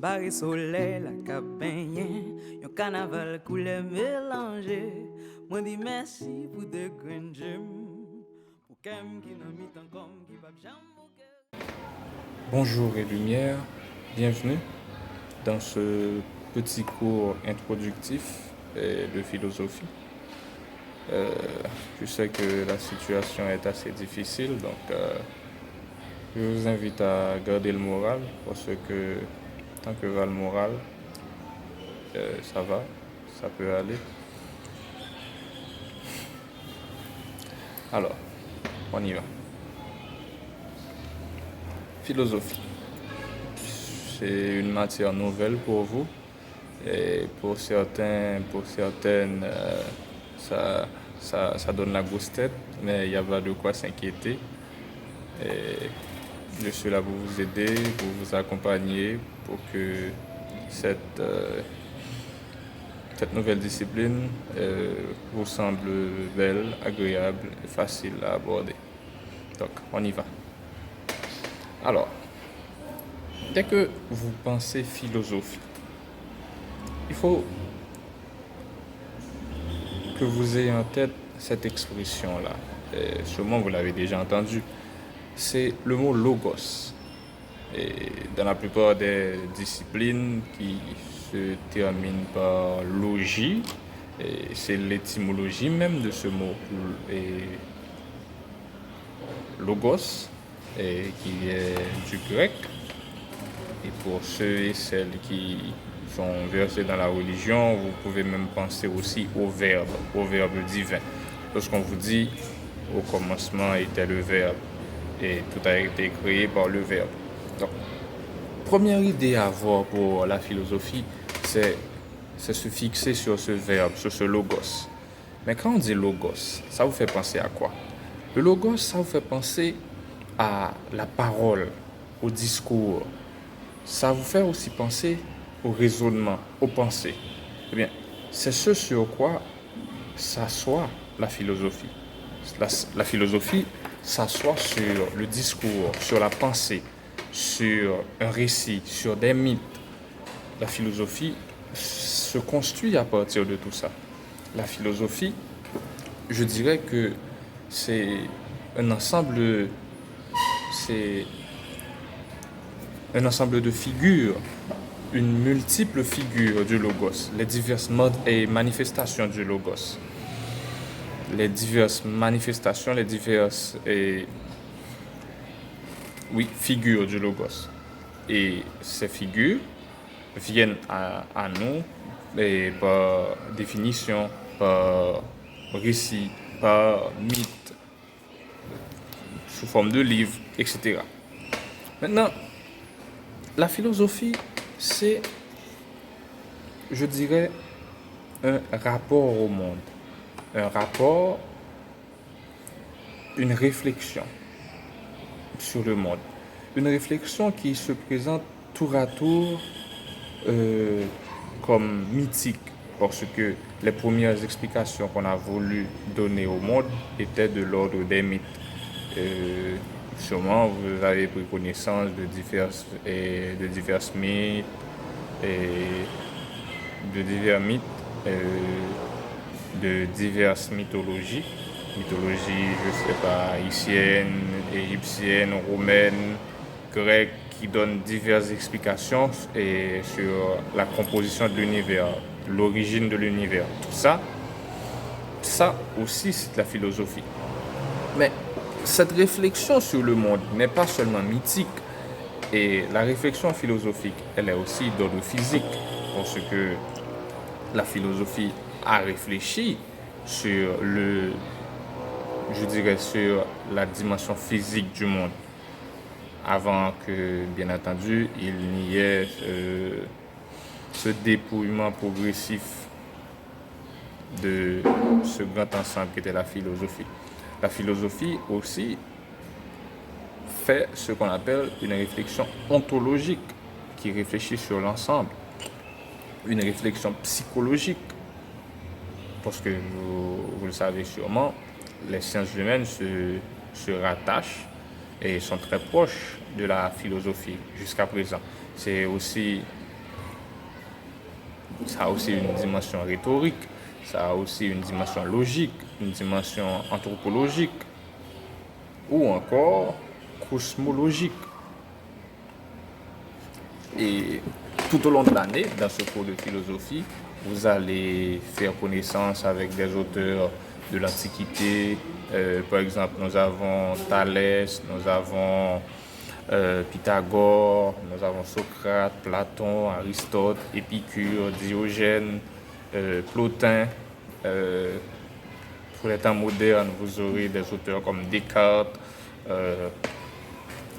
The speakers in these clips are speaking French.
barre soleil, la cap baigné, yon carnaval couleur mélangé. Moi dis merci pour de grandes gemmes, pour qu'aime qui n'a mis tant comme qui va jamais. Bonjour et lumière, bienvenue dans ce petit cours introductif de philosophie. Je sais que la situation est assez difficile, donc je vous invite à garder le moral parce que tant que va le moral, ça va, ça peut aller. Alors, on y va. Philosophie. C'est une matière nouvelle pour vous et pour certains, pour certaines, ça donne la grosse tête, mais il n'y a pas de quoi s'inquiéter. Et je suis là pour vous aider, pour vous accompagner, pour que cette, cette nouvelle discipline vous semble belle, agréable et facile à aborder. Donc, on y va. Alors, dès que vous pensez philosophie, il faut que vous ayez en tête cette expression-là. Sûrement, vous l'avez déjà entendu. C'est le mot logos. Et dans la plupart des disciplines qui se terminent par logie, et c'est l'étymologie même de ce mot. Et logos, et qui est du grec. Et pour ceux et celles qui sont versés dans la religion, vous pouvez même penser aussi au verbe divin. Lorsqu'on vous dit au commencement était le verbe et tout a été créé par le verbe. Donc, première idée à avoir pour la philosophie, c'est se fixer sur ce verbe, sur ce logos. Mais quand on dit logos, ça vous fait penser à quoi? Le logos, ça vous fait penser à la parole, au discours. Ça vous fait aussi penser au raisonnement, aux pensées. Eh bien, c'est ce sur quoi s'assoit la philosophie. La philosophie s'assoit sur le discours, sur la pensée, sur un récit, sur des mythes. La philosophie se construit à partir de tout ça. La philosophie, je dirais que c'est un ensemble, c'est un ensemble de figures, une multiple figure du logos, les diverses modes et manifestations du logos, les diverses manifestations, les diverses figures du logos. Et ces figures viennent à nous et par définition, par récit, par mythe, sous forme de livres, etc. Maintenant, la philosophie, c'est, je dirais, un rapport au monde, un rapport, une réflexion sur le monde, une réflexion qui se présente tour à tour comme mythique, parce que les premières explications qu'on a voulu donner au monde étaient de l'ordre des mythes. Sûrement, vous avez pris connaissance de divers mythes et de diverses mythologies. Mythologie, je ne sais pas, haïtienne, égyptienne, romaine, grecque, qui donnent diverses explications sur la composition de l'univers, l'origine de l'univers. Tout ça, ça aussi, c'est de la philosophie. Mais cette réflexion sur le monde n'est pas seulement mythique. Et la réflexion philosophique, elle est aussi d'ordre physique. Parce que la philosophie a réfléchi sur sur la dimension physique du monde. Avant que, bien entendu, il n'y ait ce dépouillement progressif de ce grand ensemble qui était la philosophie. La philosophie aussi fait ce qu'on appelle une réflexion ontologique qui réfléchit sur l'ensemble, une réflexion psychologique, parce que vous le savez sûrement, les sciences humaines se rattachent et sont très proches de la philosophie jusqu'à présent. C'est aussi ça a aussi une dimension rhétorique, ça a aussi une dimension logique, une dimension anthropologique ou encore cosmologique. Et tout au long de l'année, dans ce cours de philosophie, vous allez faire connaissance avec des auteurs de l'Antiquité. Par exemple, nous avons Thalès, nous avons Pythagore, nous avons Socrate, Platon, Aristote, Épicure, Diogène, Plotin. Pour les temps modernes, vous aurez des auteurs comme Descartes,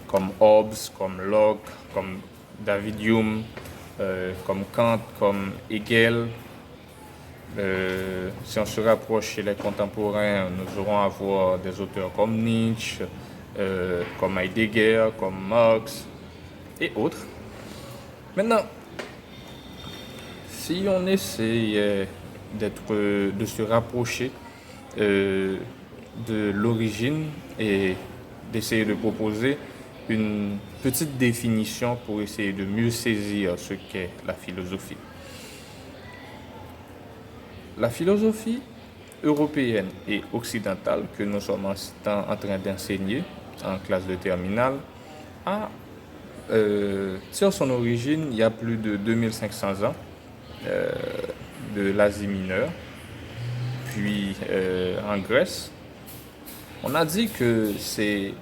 comme Hobbes, comme Locke, comme David Hume, comme Kant, comme Hegel. Si on se rapproche chez les contemporains, nous aurons à voir des auteurs comme Nietzsche, comme Heidegger, comme Marx et autres. Maintenant, si on essaie de se rapprocher de l'origine et d'essayer de proposer une petite définition pour essayer de mieux saisir ce qu'est la philosophie. La philosophie européenne et occidentale que nous sommes en train d'enseigner en classe de terminale tire son origine il y a plus de 2500 ans de l'Asie mineure, puis en Grèce. On a dit que c'est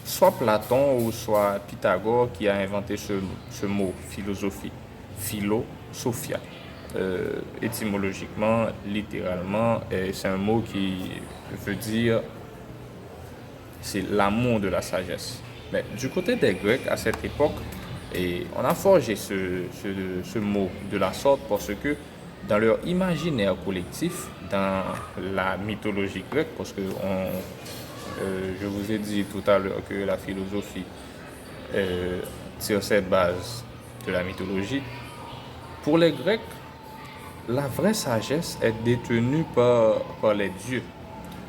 soit Platon ou soit Pythagore qui a inventé ce mot philosophie, philosophia. Étymologiquement, littéralement, c'est un mot qui veut dire c'est l'amour de la sagesse. Mais du côté des Grecs, à cette époque, on a forgé ce mot de la sorte parce que dans leur imaginaire collectif, dans la mythologie grecque, parce que je vous ai dit tout à l'heure que la philosophie tire cette base de la mythologie. Pour les Grecs, la vraie sagesse est détenue par les dieux.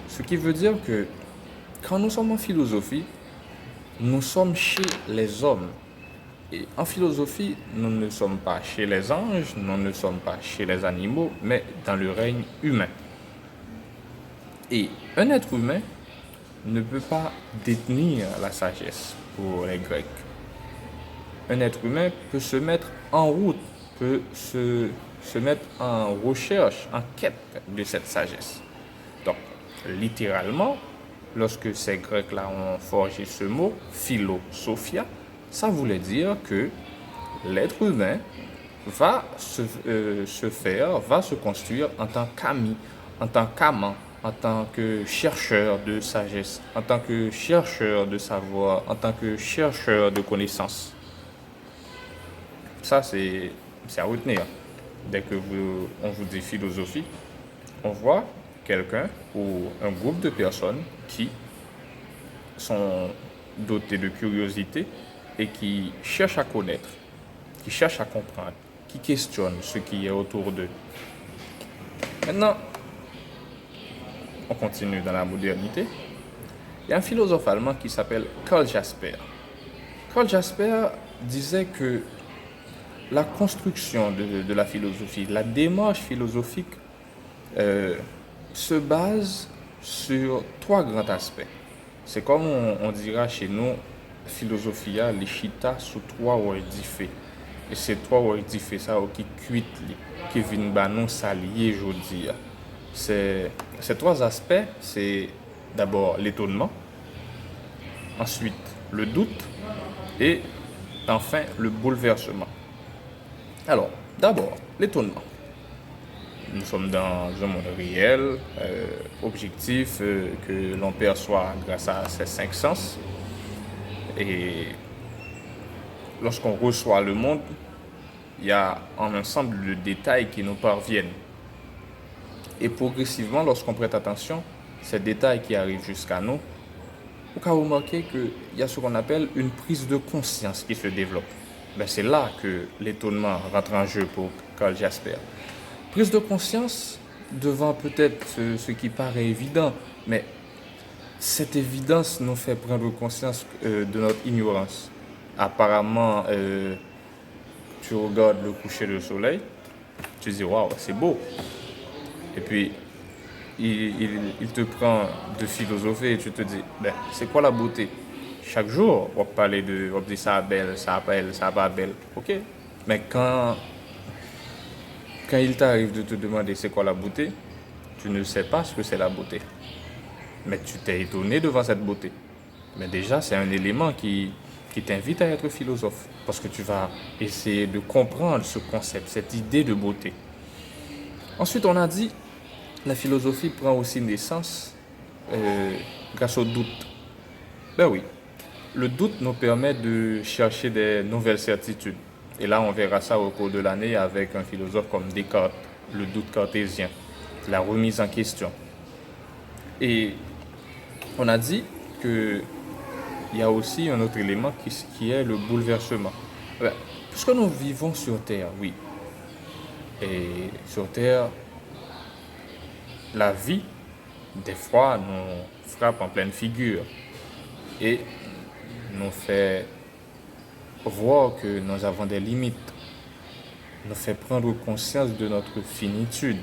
Ce qui veut dire que quand nous sommes en philosophie, nous sommes chez les hommes. Et en philosophie, nous ne sommes pas chez les anges, nous ne sommes pas chez les animaux, mais dans le règne humain. Et un être humain ne peut pas détenir la sagesse pour les Grecs. Un être humain peut se mettre en route, peut se mettre en recherche, en quête de cette sagesse. Donc, littéralement, lorsque ces Grecs-là ont forgé ce mot, philosophia, ça voulait dire que l'être humain va va se construire en tant qu'ami, en tant qu'amant, en tant que chercheur de sagesse, en tant que chercheur de savoir, en tant que chercheur de connaissances. Ça, c'est à retenir. Dès que on vous dit philosophie, on voit quelqu'un ou un groupe de personnes qui sont dotés de curiosité et qui cherchent à connaître, qui cherchent à comprendre, qui questionnent ce qui est autour d'eux. Maintenant, on continue dans la modernité. Il y a un philosophe allemand qui s'appelle Karl Jasper. Karl Jasper disait que la construction de la philosophie, la démarche philosophique se base sur trois grands aspects. C'est comme on dira chez nous, philosophia, lichita sous trois wordifés. Et ces trois wordifés, ça, qui cuit, qui viennent nous s'allier aujourd'hui. Ces trois aspects, c'est d'abord l'étonnement, ensuite le doute et enfin le bouleversement. Alors, d'abord, l'étonnement. Nous sommes dans un monde réel, objectif, que l'on perçoit grâce à ces cinq sens. Et lorsqu'on reçoit le monde, il y a un ensemble de détails qui nous parviennent. Et progressivement, lorsqu'on prête attention, ces détails qui arrivent jusqu'à nous, on peut remarquer qu'il y a ce qu'on appelle une prise de conscience qui se développe. C'est là que l'étonnement rentre en jeu pour Karl Jasper. Prise de conscience devant peut-être ce qui paraît évident, mais cette évidence nous fait prendre conscience de notre ignorance. Apparemment, tu regardes le coucher du soleil, tu dis, waouh, c'est beau. Et puis, il te prend de philosopher et tu te dis, ben, c'est quoi la beauté? Chaque jour, on va parler on va dire ça belle, ça belle, ça pas belle. Ok. Mais quand il t'arrive de te demander c'est quoi la beauté, tu ne sais pas ce que c'est la beauté. Mais tu t'es étonné devant cette beauté. Mais déjà, c'est un élément qui t'invite à être philosophe. Parce que tu vas essayer de comprendre ce concept, cette idée de beauté. Ensuite, on a dit, la philosophie prend aussi naissance grâce au doute. Ben oui, le doute nous permet de chercher des nouvelles certitudes. Et là, on verra ça au cours de l'année avec un philosophe comme Descartes, le doute cartésien, la remise en question. Et on a dit qu'il y a aussi un autre élément qui est le bouleversement. Ben, puisque nous vivons sur Terre, oui. Et sur Terre, la vie, des fois, nous frappe en pleine figure et nous fait voir que nous avons des limites, nous fait prendre conscience de notre finitude.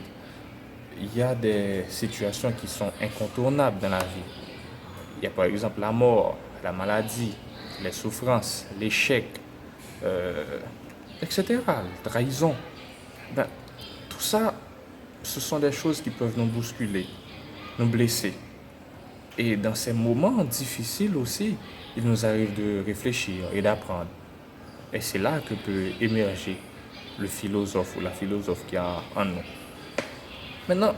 Il y a des situations qui sont incontournables dans la vie. Il y a par exemple la mort, la maladie, les souffrances, l'échec, etc., la trahison. Ben, tout ça, ce sont des choses qui peuvent nous bousculer, nous blesser. Et dans ces moments difficiles aussi, il nous arrive de réfléchir et d'apprendre. Et c'est là que peut émerger le philosophe ou la philosophe qui a en nous. Maintenant,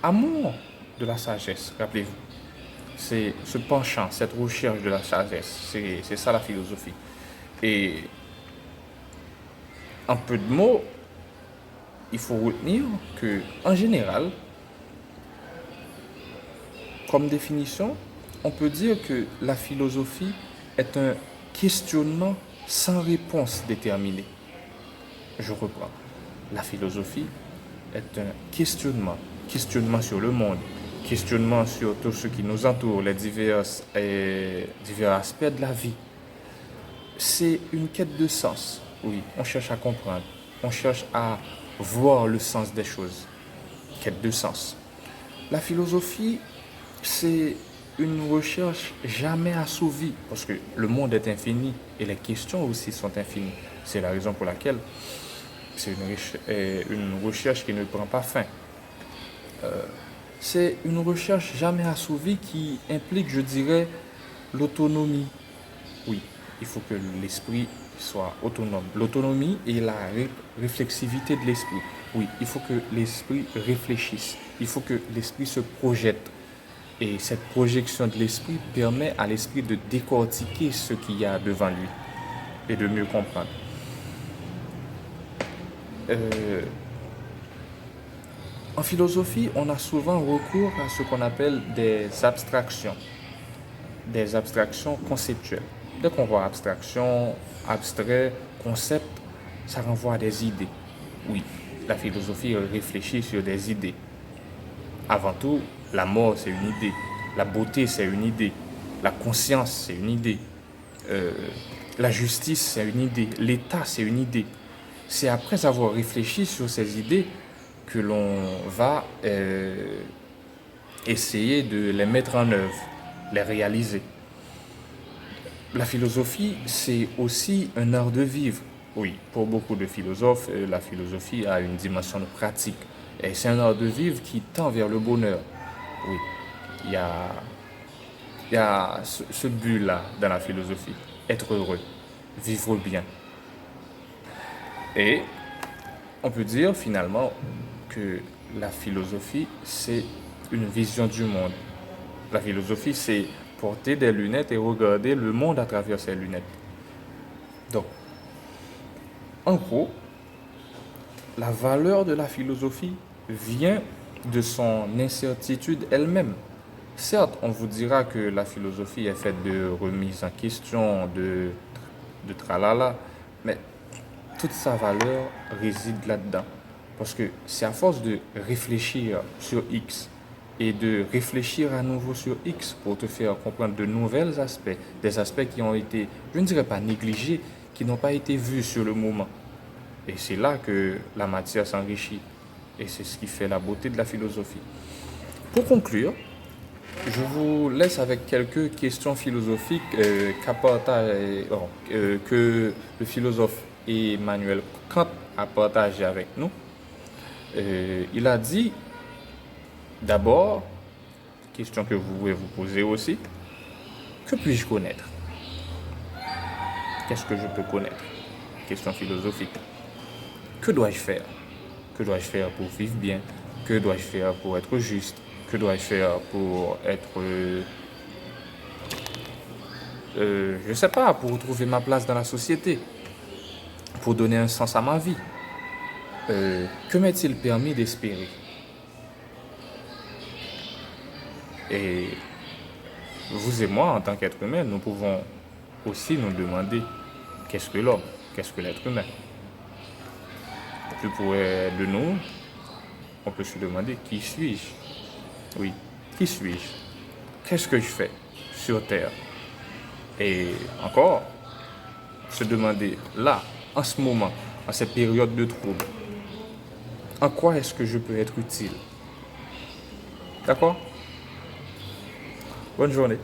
amour de la sagesse, rappelez-vous, c'est ce penchant, cette recherche de la sagesse, c'est ça la philosophie. Et en peu de mots, il faut retenir que, en général, comme définition, on peut dire que la philosophie est un questionnement sans réponse déterminée. Je reprends. La philosophie est un questionnement sur le monde, questionnement sur tout ce qui nous entoure, les divers aspects de la vie. C'est une quête de sens. Oui, on cherche à comprendre, on cherche à voir le sens des choses. Quête de sens. La philosophie, c'est une recherche jamais assouvie, parce que le monde est infini et les questions aussi sont infinies. C'est la raison pour laquelle c'est une recherche qui ne prend pas fin. C'est une recherche jamais assouvie qui implique, je dirais, l'autonomie. Oui, il faut que l'esprit soit autonome. L'autonomie et la réflexivité de l'esprit. Oui, il faut que l'esprit réfléchisse. Il faut que l'esprit se projette. Et cette projection de l'esprit permet à l'esprit de décortiquer ce qu'il y a devant lui et de mieux comprendre. En philosophie, on a souvent recours à ce qu'on appelle des abstractions conceptuelles. Dès qu'on voit abstraction, abstrait, concept, ça renvoie à des idées. Oui, la philosophie réfléchit sur des idées. Avant tout, la mort, c'est une idée. La beauté, c'est une idée. La conscience, c'est une idée. La justice, c'est une idée. L'État, c'est une idée. C'est après avoir réfléchi sur ces idées que l'on va essayer de les mettre en œuvre, les réaliser. La philosophie, c'est aussi un art de vivre. Oui, pour beaucoup de philosophes, la philosophie a une dimension de pratique. Et c'est un art de vivre qui tend vers le bonheur. Oui, il y a ce but-là dans la philosophie. Être heureux, vivre bien. Et on peut dire finalement que la philosophie, c'est une vision du monde. La philosophie, c'est porter des lunettes et regarder le monde à travers ces lunettes. Donc, en gros, la valeur de la philosophie vient de son incertitude elle-même. Certes, on vous dira que la philosophie est faite de remise en question, de tralala, mais toute sa valeur réside là-dedans. Parce que c'est à force de réfléchir sur X et de réfléchir à nouveau sur X pour te faire comprendre de nouveaux aspects, des aspects qui ont été, je ne dirais pas négligés, qui n'ont pas été vus sur le moment. Et c'est là que la matière s'enrichit. Et c'est ce qui fait la beauté de la philosophie. Pour conclure, je vous laisse avec quelques questions philosophiques que le philosophe Emmanuel Kant a partagé avec nous. Il a dit, d'abord, question que vous pouvez vous poser aussi, que puis-je connaître? Qu'est-ce que je peux connaître? Question philosophique. Que dois-je faire? Que dois-je faire pour vivre bien? Que dois-je faire pour être juste? Que dois-je faire pour être, je ne sais pas, pour retrouver ma place dans la société, pour donner un sens à ma vie? Que m'est-il permis d'espérer? Et vous et moi, en tant qu'être humain, nous pouvons aussi nous demander qu'est-ce que l'homme, qu'est-ce que l'être humain. Plus près de nous, on peut se demander qui suis-je? Oui, qui suis-je? Qu'est-ce que je fais sur Terre? Et encore, se demander là, en ce moment, en cette période de trouble, en quoi est-ce que je peux être utile? D'accord? Bonne journée.